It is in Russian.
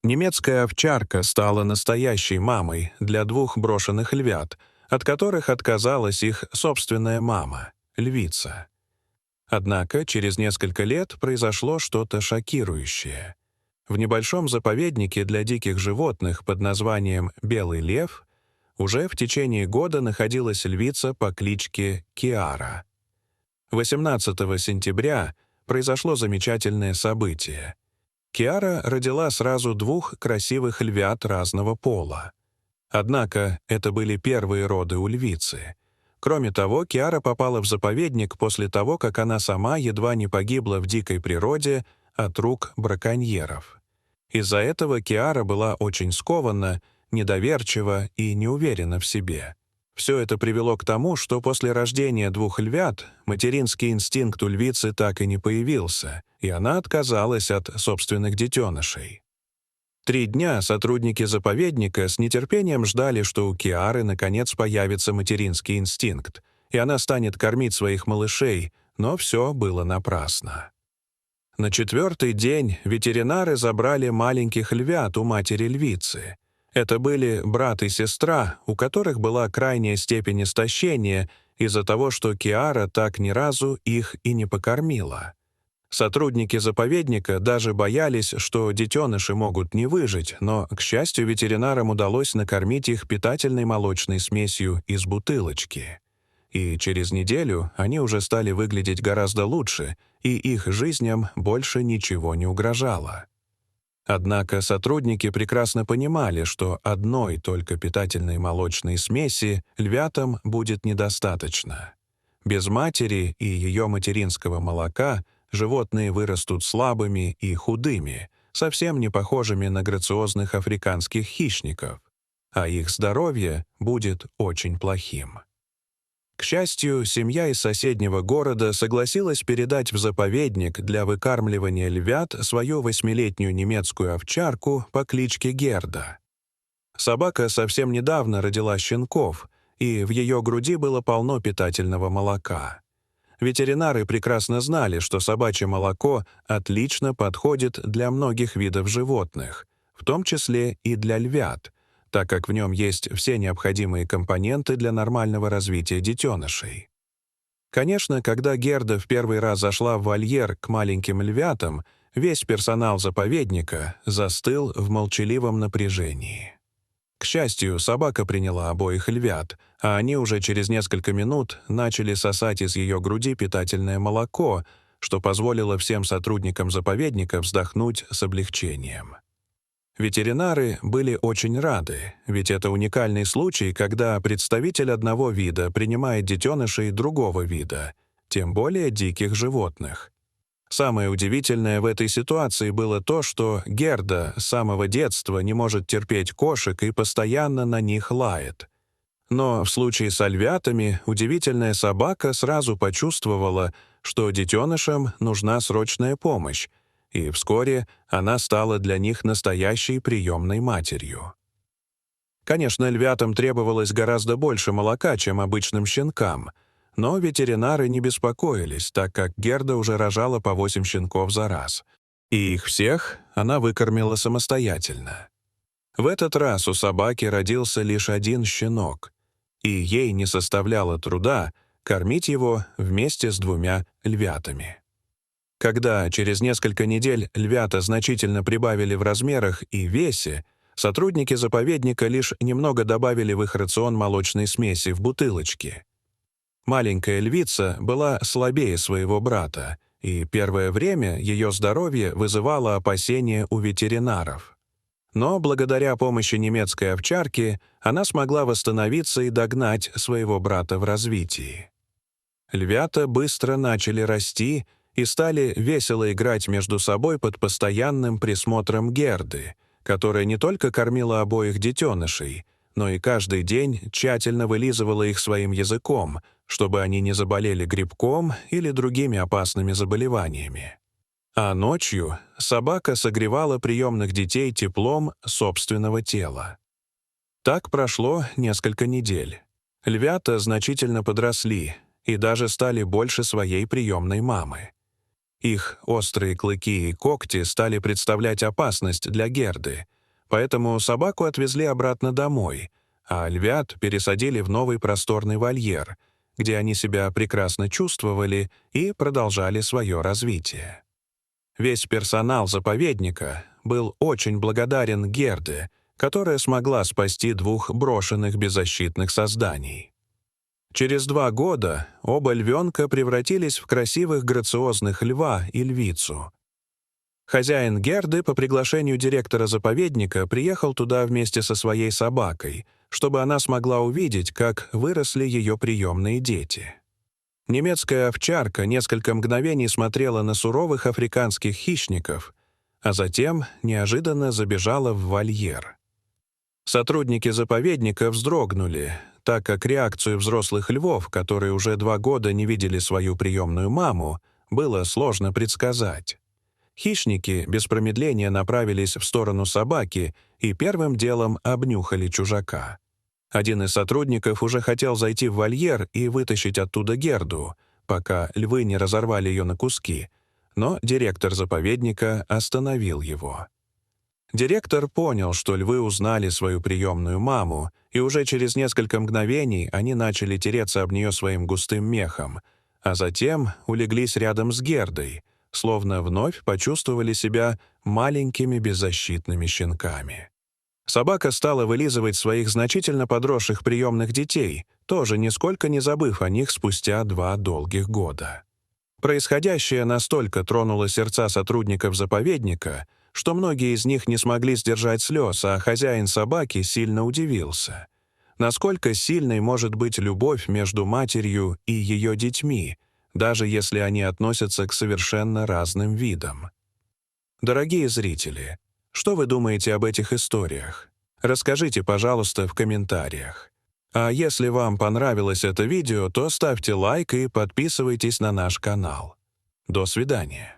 Немецкая овчарка стала настоящей мамой для двух брошенных львят, от которых отказалась их собственная мама — львица. Однако через несколько лет произошло что-то шокирующее. В небольшом заповеднике для диких животных под названием «Белый лев» уже в течение года находилась львица по кличке Киара. 18 сентября произошло замечательное событие. Киара родила сразу двух красивых львят разного пола. Однако это были первые роды у львицы. Кроме того, Киара попала в заповедник после того, как она сама едва не погибла в дикой природе от рук браконьеров. Из-за этого Киара была очень скована, недоверчива и неуверена в себе. Все это привело к тому, что после рождения двух львят материнский инстинкт у львицы так и не появился, и она отказалась от собственных детенышей. 3 дня сотрудники заповедника с нетерпением ждали, что у Киары наконец появится материнский инстинкт, и она станет кормить своих малышей, но все было напрасно. На 4-й день ветеринары забрали маленьких львят у матери львицы. Это были брат и сестра, у которых была крайняя степень истощения из-за того, что Киара так ни разу их и не покормила. Сотрудники заповедника даже боялись, что детеныши могут не выжить, но, к счастью, ветеринарам удалось накормить их питательной молочной смесью из бутылочки. И через неделю они уже стали выглядеть гораздо лучше, и их жизням больше ничего не угрожало. Однако сотрудники прекрасно понимали, что одной только питательной молочной смеси львятам будет недостаточно. Без матери и ее материнского молока животные вырастут слабыми и худыми, совсем не похожими на грациозных африканских хищников, а их здоровье будет очень плохим. К счастью, семья из соседнего города согласилась передать в заповедник для выкармливания львят свою 8-летнюю немецкую овчарку по кличке Герда. Собака совсем недавно родила щенков, и в ее груди было полно питательного молока. Ветеринары прекрасно знали, что собачье молоко отлично подходит для многих видов животных, в том числе и для львят, так как в нем есть все необходимые компоненты для нормального развития детенышей. Конечно, когда Герда в первый раз зашла в вольер к маленьким львятам, весь персонал заповедника застыл в молчаливом напряжении. К счастью, собака приняла обоих львят, а они уже через несколько минут начали сосать из ее груди питательное молоко, что позволило всем сотрудникам заповедника вздохнуть с облегчением. Ветеринары были очень рады, ведь это уникальный случай, когда представитель одного вида принимает детенышей другого вида, тем более диких животных. Самое удивительное в этой ситуации было то, что Герда с самого детства не может терпеть кошек и постоянно на них лает. Но в случае с львятами удивительная собака сразу почувствовала, что детенышам нужна срочная помощь, и вскоре она стала для них настоящей приемной матерью. Конечно, львятам требовалось гораздо больше молока, чем обычным щенкам, но ветеринары не беспокоились, так как Герда уже рожала по 8 щенков за раз, и их всех она выкормила самостоятельно. В этот раз у собаки родился лишь один щенок, и ей не составляло труда кормить его вместе с 2 львятами. Когда через несколько недель львята значительно прибавили в размерах и весе, сотрудники заповедника лишь немного добавили в их рацион молочной смеси в бутылочке. Маленькая львица была слабее своего брата, и первое время ее здоровье вызывало опасения у ветеринаров. Но благодаря помощи немецкой овчарки она смогла восстановиться и догнать своего брата в развитии. Львята быстро начали расти и стали весело играть между собой под постоянным присмотром Герды, которая не только кормила обоих детенышей, но и каждый день тщательно вылизывала их своим языком, чтобы они не заболели грибком или другими опасными заболеваниями. А ночью собака согревала приемных детей теплом собственного тела. Так прошло несколько недель. Львята значительно подросли и даже стали больше своей приемной мамы. Их острые клыки и когти стали представлять опасность для Герды, поэтому собаку отвезли обратно домой, а львят пересадили в новый просторный вольер, где они себя прекрасно чувствовали и продолжали свое развитие. Весь персонал заповедника был очень благодарен Герде, которая смогла спасти двух брошенных беззащитных созданий. Через 2 года оба львенка превратились в красивых грациозных льва и львицу. Хозяин Герды по приглашению директора заповедника приехал туда вместе со своей собакой, чтобы она смогла увидеть, как выросли ее приемные дети. Немецкая овчарка несколько мгновений смотрела на суровых африканских хищников, а затем неожиданно забежала в вольер. Сотрудники заповедника вздрогнули, так как реакцию взрослых львов, которые уже 2 года не видели свою приемную маму, было сложно предсказать. Хищники без промедления направились в сторону собаки и первым делом обнюхали чужака. Один из сотрудников уже хотел зайти в вольер и вытащить оттуда Герду, пока львы не разорвали ее на куски, но директор заповедника остановил его. Директор понял, что львы узнали свою приемную маму, и уже через несколько мгновений они начали тереться об нее своим густым мехом, а затем улеглись рядом с Гердой, словно вновь почувствовали себя маленькими беззащитными щенками. Собака стала вылизывать своих значительно подросших приемных детей, тоже нисколько не забыв о них спустя 2 долгих года. Происходящее настолько тронуло сердца сотрудников заповедника, что многие из них не смогли сдержать слез, а хозяин собаки сильно удивился. Насколько сильной может быть любовь между матерью и ее детьми, даже если они относятся к совершенно разным видам. Дорогие зрители, что вы думаете об этих историях? Расскажите, пожалуйста, в комментариях. А если вам понравилось это видео, то ставьте лайк и подписывайтесь на наш канал. До свидания.